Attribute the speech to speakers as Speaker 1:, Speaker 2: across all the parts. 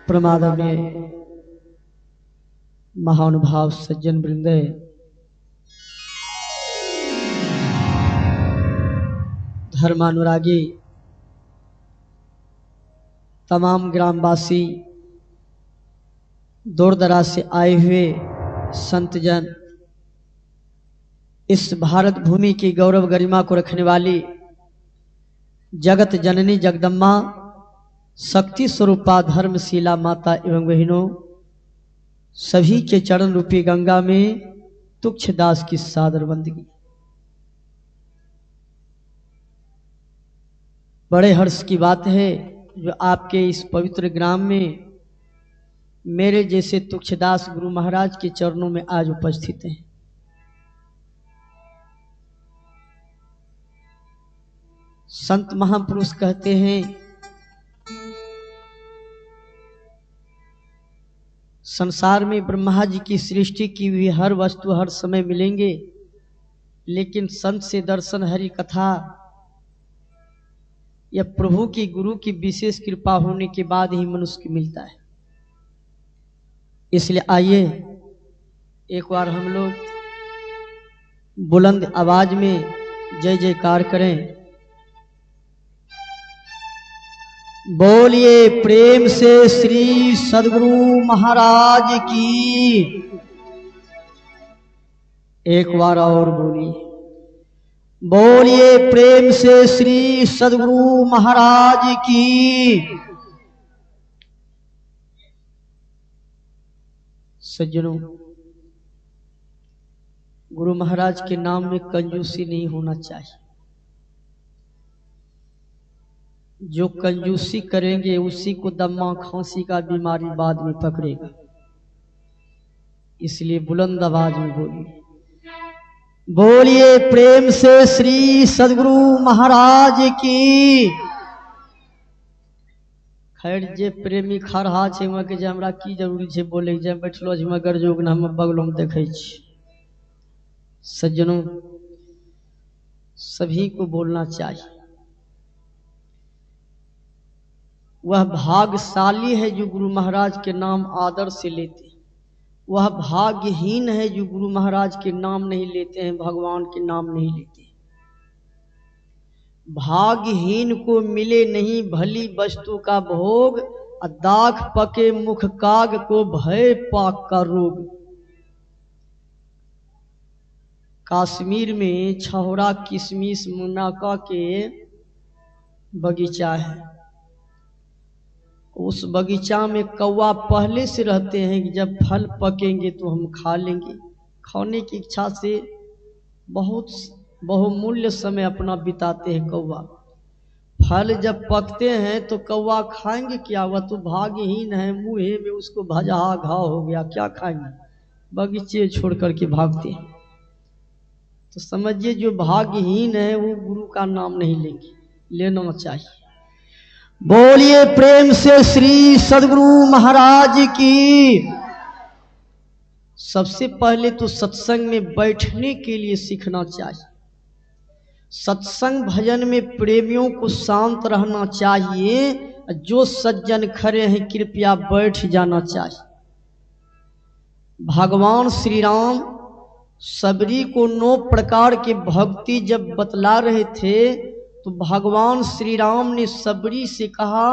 Speaker 1: प्रमादरणीय महानुभाव सज्जन वृंद, धर्मानुरागी तमाम ग्रामवासी, दूर दराज से आए हुए संतजन, इस भारत भूमि की गौरव गरिमा को रखने वाली जगत जननी जगदम्मा शक्ति स्वरूपा धर्मशीला माता एवं बहनों, सभी के चरण रूपी गंगा में तुच्छदास की सादर बंदगी। बड़े हर्ष की बात है जो आपके इस पवित्र ग्राम में मेरे जैसे तुच्छदास गुरु महाराज के चरणों में आज उपस्थित हैं। संत महापुरुष कहते हैं, संसार में ब्रह्मा जी की सृष्टि की हुई हर वस्तु हर समय मिलेंगे, लेकिन संत से दर्शन हरि कथा या प्रभु की गुरु की विशेष कृपा होने के बाद ही मनुष्य को मिलता है। इसलिए आइए एक बार हम लोग बुलंद आवाज में जय जयकार करें। बोलिए प्रेम से श्री सद्गुरु महाराज की। एक बार और बोलिए, बोलिए प्रेम से श्री सद्गुरु महाराज की। सज्जनों, गुरु महाराज के नाम में कंजूसी नहीं होना चाहिए। जो कंजूसी करेंगे उसी को दम्मा खांसी का बीमारी बाद में पकड़ेगा। इसलिए बुलंद आवाज में बोलिए, बोलिए प्रेम से श्री सद्गुरु महाराज की। खैर जे प्रेमी खा रहा छे वहाँ के हमरा की जरूरी छे बोले जे बैठलो छे मगर जोग हम बगलों में देखे छी। सज्जनों, सभी को बोलना चाहिए। वह भाग्यशाली है जो गुरु महाराज के नाम आदर से लेते हैं। वह भाग्यहीन है जो गुरु महाराज के नाम नहीं लेते हैं, भगवान के नाम नहीं लेते हैं। भाग्यहीन को मिले नहीं भली वस्तु का भोग, दाख पके मुख काग को भय पाक का रोग। कश्मीर में छहोरा किशमिश मुनाका के बगीचा है। उस बगीचा में कौवा पहले से रहते हैं कि जब फल पकेंगे तो हम खा लेंगे। खाने की इच्छा से बहुत बहुमूल्य समय अपना बिताते हैं कौवा। फल जब पकते हैं तो कौवा खाएंगे क्या? वह तो भाग्यहीन है, मुँहे में उसको भजहा घाव हो गया, क्या खाएंगे? बगीचे छोड़ करके भागते हैं। तो समझिए जो भाग्यहीन है वो गुरु का नाम नहीं लेंगे, लेना चाहिए। बोलिए प्रेम से श्री सद्गुरु महाराज की। सबसे पहले तो सत्संग में बैठने के लिए सीखना चाहिए। सत्संग भजन में प्रेमियों को शांत रहना चाहिए। जो सज्जन खड़े हैं कृपया बैठ जाना चाहिए। भगवान श्री राम सबरी को 9 प्रकार की भक्ति जब बतला रहे थे तो भगवान श्री राम ने सबरी से कहा,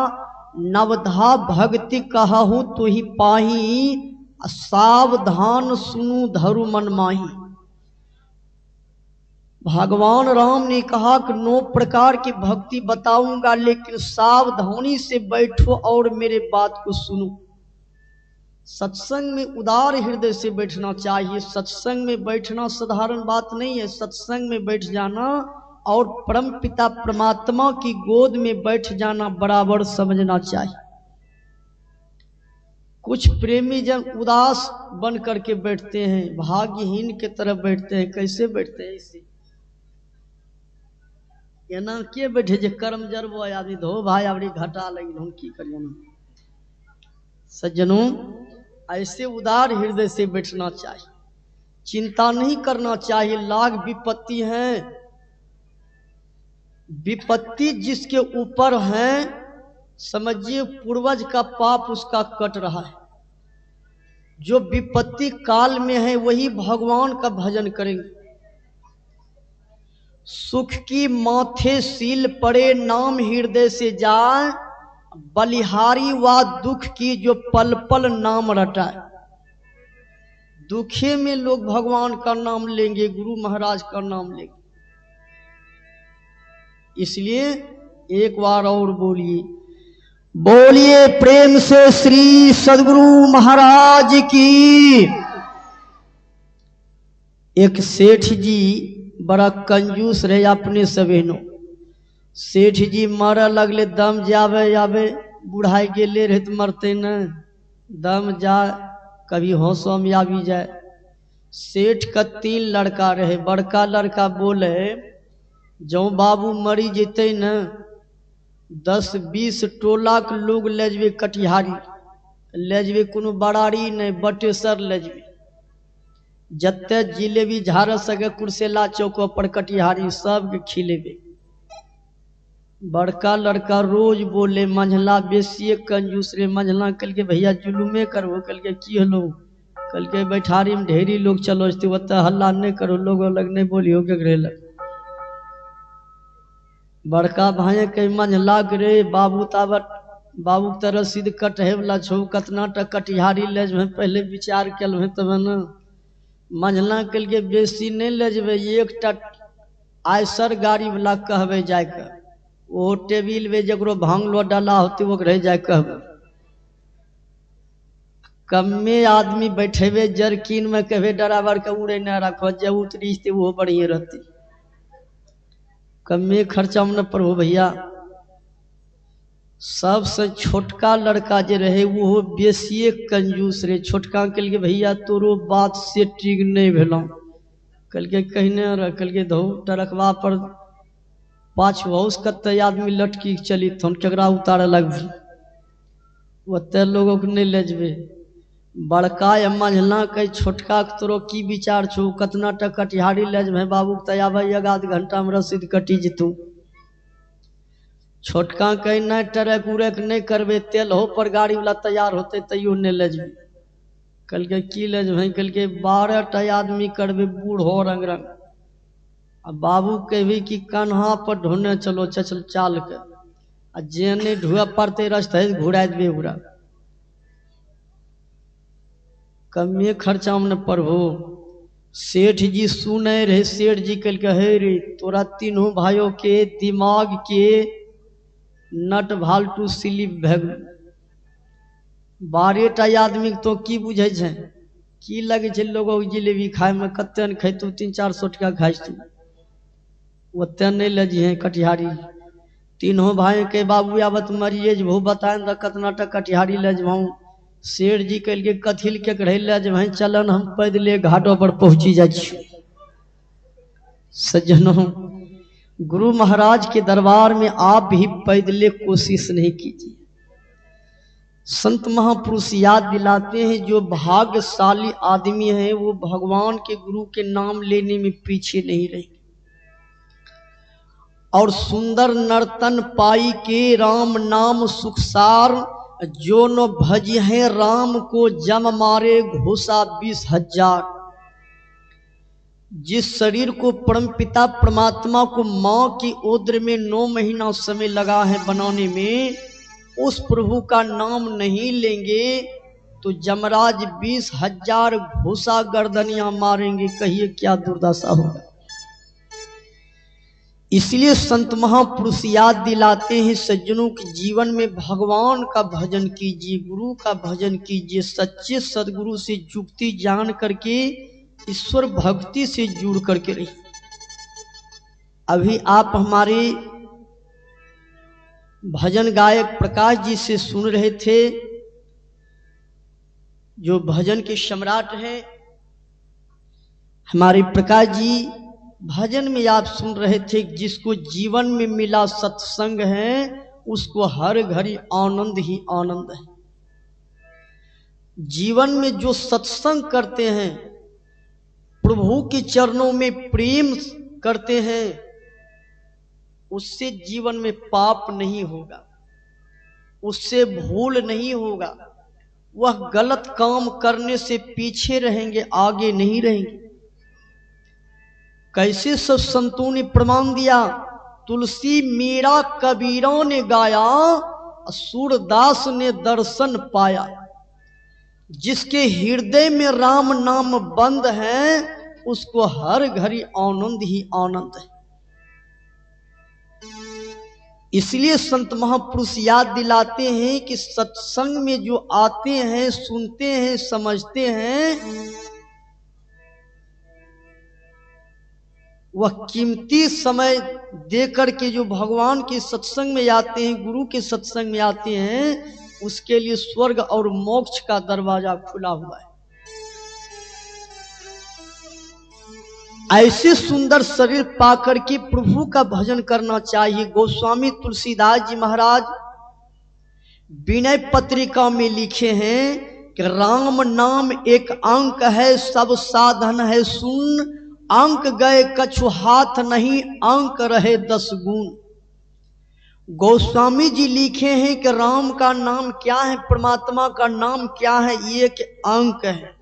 Speaker 1: नवधा भक्ति कहूँ तो ही पाही, सावधान सुनु धरु मन माही। भगवान राम ने कहा कि 9 प्रकार की भक्ति बताऊंगा, लेकिन सावधानी से बैठो और मेरे बात को सुनो। सत्संग में उदार हृदय से बैठना चाहिए। सत्संग में बैठना साधारण बात नहीं है। सत्संग में बैठ जाना और परम पिता परमात्मा की गोद में बैठ जाना बराबर समझना चाहिए। कुछ प्रेमी जन उदास बन करके बैठते हैं, भाग्यहीन के तरफ बैठते हैं। कैसे बैठते हैं? इसे एना के बैठे जे कर्म जरबो आदमी धो भाई आवरी घटा लगी हम की करिए ना। सज्जनों, ऐसे उदार हृदय से बैठना चाहिए। चिंता नहीं करना चाहिए। लाख विपत्ति हैं, विपत्ति जिसके ऊपर है समझिए पूर्वज का पाप उसका कट रहा है। जो विपत्ति काल में है वही भगवान का भजन करेंगे। सुख की माथे सील पड़े नाम हृदय से जाए, बलिहारी व दुख की जो पल पल नाम रटाए। दुखे में लोग भगवान का नाम लेंगे, गुरु महाराज का नाम लेंगे। इसलिए एक बार और बोलिए, बोलिए प्रेम से श्री सद्गुरु महाराज की। एक सेठ जी बड़ा कंजूस रहे अपने सवेनो। सेठ जी मर लगले, दम जावे आवे, बुढ़ाई गेले रहे तो मरते न, दम जा कभी होशो में आवी जाए। सेठ का 3 लड़का रहे। बड़का लड़का बोले, जो बाबू मरी जेते न 10-20 टोला के लोग ले जबे कटिहारी, ले जबे कोनो बड़ारी नहीं, बटेसर ले जबे। जत्ते जिलेबी झाड़ सके कुर्सेला चौक पर कटिहारी सबके खिलेबे। बड़का लड़का रोज बोले, मंझला बेसिए कंजूस रे। मंझला कल के भैया जुलूमे करो। कल के की हलो? कल के बैठारी में ढेरी लोग चलो, हल्ला नहीं करो, लोग अलग नहीं बोलियो के लग। बड़का भाई के मंझला रे, बाबू ताबत बाबू त रसीद कटे वाला छो, कतना तक कटिहारी ले जब पहले विचार कल तब न। मंझला कल के बेसी नहीं ले जब, एक आयसर गाड़ी वाला कहबे जाके, वो टेबिल में जकरो भांगलो डाला होते वो रह जाए कहबे। कमे आदमी बैठेबे जरकिन में, कहबे ड्राइवर के उड़े न रखो, जब उतरी वो बढ़िया रहती। कमे खर्चा में न पड़ो भैया। सबसे छोटका लड़का जे रहे वो बेसिए कंजूस रहे। छोटका कल के भैया तोरो बात से ठीक नहीं भेलो। कल के कहने रह, कल के धो टरकवा पर 5 हाउस कत्ते आदमी लटकी चली थन, केकरा उतारे लगबे, ओते लोगों को नहीं ले जबे। बड़का या मंझला के छोटका के तोरो की विचार छो, कतना तक कटिहारी ले जबे बाबू के आबे 1-आध घंटा में रसीद कटी जतू। छोटका कहीं नहीं टरक उड़क नहीं करबे, तेल हो पर गाड़ी वाला तैयार होते तैयो नहीं ले जबे। कल के की ले जबे? कल के 12 आदमी करबे, बूढ़ हो रंग रंग। अब बाबू कहबी कि कन्हा पर ढोने चलो, चल चाल के, आ जे नहीं ढुआ पड़ते रास्ते घुरा देबे उड़ा। कमे खर्चा में न पढ़ो। सेठ जी सुने रहे। सेठ जी कल के, हे रे तोरा तीनों भाइयों के दिमाग के नट भाल्टू स्लिप भे गेल। 12 आदमी तो की बुझे छे, की लगे छे लोगों के जिलेबी खाए में? कते न खैतू, 300-400 टका खाइतू, ओते नहीं ले जी कटिहारी। तीनों भाई के बाबू आबत मरिए जब बताए न कतना तक कटिहारी ले जाऊँ। शेर जी कल के कथिल के रहे ले जब चलन हम पैदले घाटों पर पहुंची जाए। सज्जनों, गुरु महाराज के दरबार में आप भी पैदले कोशिश नहीं कीजिए। संत महापुरुष याद दिलाते हैं, जो भाग्यशाली आदमी है वो भगवान के गुरु के नाम लेने में पीछे नहीं रहे। और सुंदर नर्तन पाई के राम नाम सुखसार, जो न भज है राम को जम मारे घोषा 20,000। जिस शरीर को परमपिता परमात्मा को मां की उदर में 9 महीना समय लगा है बनाने में, उस प्रभु का नाम नहीं लेंगे तो जमराज 20,000 घोषा गर्दनियां मारेंगे। कहिए क्या दुर्दशा होगा। इसलिए संत महापुरुष याद दिलाते हैं, सज्जनों के जीवन में भगवान का भजन कीजिए, गुरु का भजन कीजिए। सच्चे सदगुरु से जुक्ति जान करके ईश्वर भक्ति से जुड़ करके रहिए। अभी आप हमारे भजन गायक प्रकाश जी से सुन रहे थे, जो भजन के सम्राट हैं हमारे प्रकाश जी। भजन में आप सुन रहे थे, जिसको जीवन में मिला सत्संग है उसको हर घड़ी आनंद ही आनंद है। जीवन में जो सत्संग करते हैं, प्रभु के चरणों में प्रेम करते हैं, उससे जीवन में पाप नहीं होगा। उससे भूल नहीं होगा, वह गलत काम करने से पीछे रहेंगे, आगे नहीं रहेंगे। कैसे सब संतों ने प्रमाण दिया, तुलसी मीरा कबीरों ने गाया, सूरदास ने दर्शन पाया। जिसके हृदय में राम नाम बंद है, उसको हर घड़ी आनंद ही आनंद है। इसलिए संत महापुरुष याद दिलाते हैं कि सत्संग में जो आते हैं, सुनते हैं, समझते हैं, वह कीमती समय देकर के जो भगवान के सत्संग में आते हैं, गुरु के सत्संग में आते हैं, उसके लिए स्वर्ग और मोक्ष का दरवाजा खुला हुआ है। ऐसे सुंदर शरीर पाकर के प्रभु का भजन करना चाहिए। गोस्वामी तुलसीदास जी महाराज विनय पत्रिका में लिखे हैं कि राम नाम एक अंक है, सब साधन है सुन, अंक गए कछु हाथ नहीं, अंक रहे 10 गुण। गोस्वामी जी लिखे हैं कि राम का नाम क्या है, परमात्मा का नाम क्या है, एक अंक है।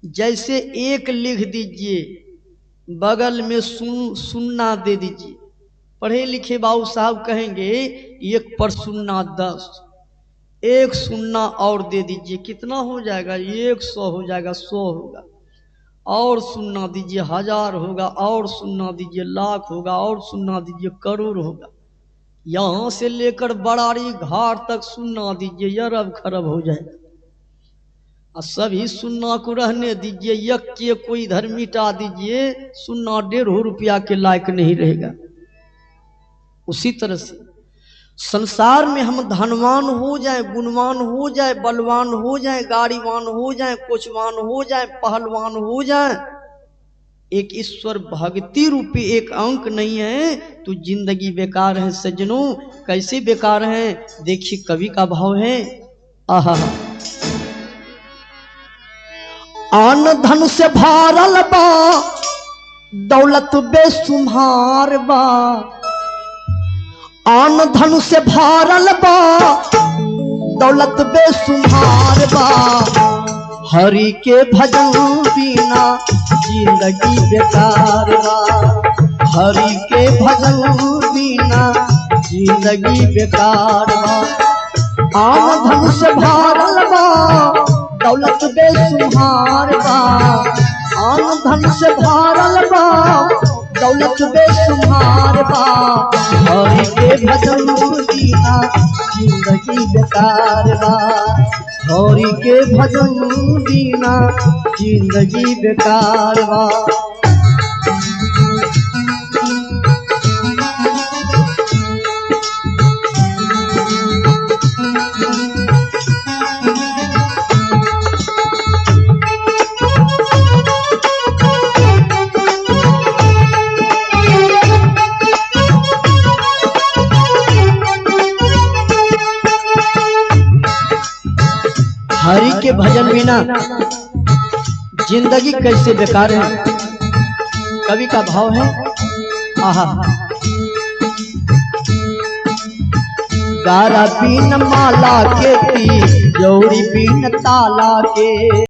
Speaker 1: जैसे एक लिख दीजिए, बगल में सुन्ना दे दीजिए। पढ़े लिखे बाबू साहब कहेंगे 1 पर सुन्ना 10, 1 सुन्ना और दे दीजिए, कितना हो जाएगा, 100 हो जाएगा, 100 होगा। और सुन्ना दीजिए 1000 होगा, और सुन्ना दीजिए लाख होगा, और सुन्ना दीजिए करोड़ होगा। यहां से लेकर बड़ारी घाट तक सुन्ना दीजिए, अरब खरब हो जाएगा। और सभी सुन्ना को रहने दीजिए, यक के कोई इधर मिटा दीजिए, सुन्ना 1.5 रुपया के लायक नहीं रहेगा। उसी तरह से संसार में हम धनवान हो जाए, गुणवान हो जाए, बलवान हो जाए, गाड़ीवान हो जाए, कोचवान हो जाए, पहलवान हो जाए, एक ईश्वर भक्ति रूपी एक अंक नहीं है तो जिंदगी बेकार है। सज्जनों, कैसे बेकार है, देखिए कवि का भाव है, आहा, आन धन से भारल बा, दौलत बेसुमार बा, आन धन से भारल बा, दौलत बेसुमार बा, हरि के भजन बिना जिंदगी बेकार बा, हरि के भजन बिना जिंदगी बेकार बा। आन धन से भारल बा, दौलत बेसुमार बा, आन धन से भारल बा, दौलत बेसुमार बा, हरि के भजन बिना जिंदगी बेकार बा, हरि के भजन बिना जिंदगी बेकार बा। हरि के भजन बिना जिंदगी कैसे बेकार है। कवि का भाव है, आहा, गारा बीन माला के ती, जौड़ी बीन ताला के।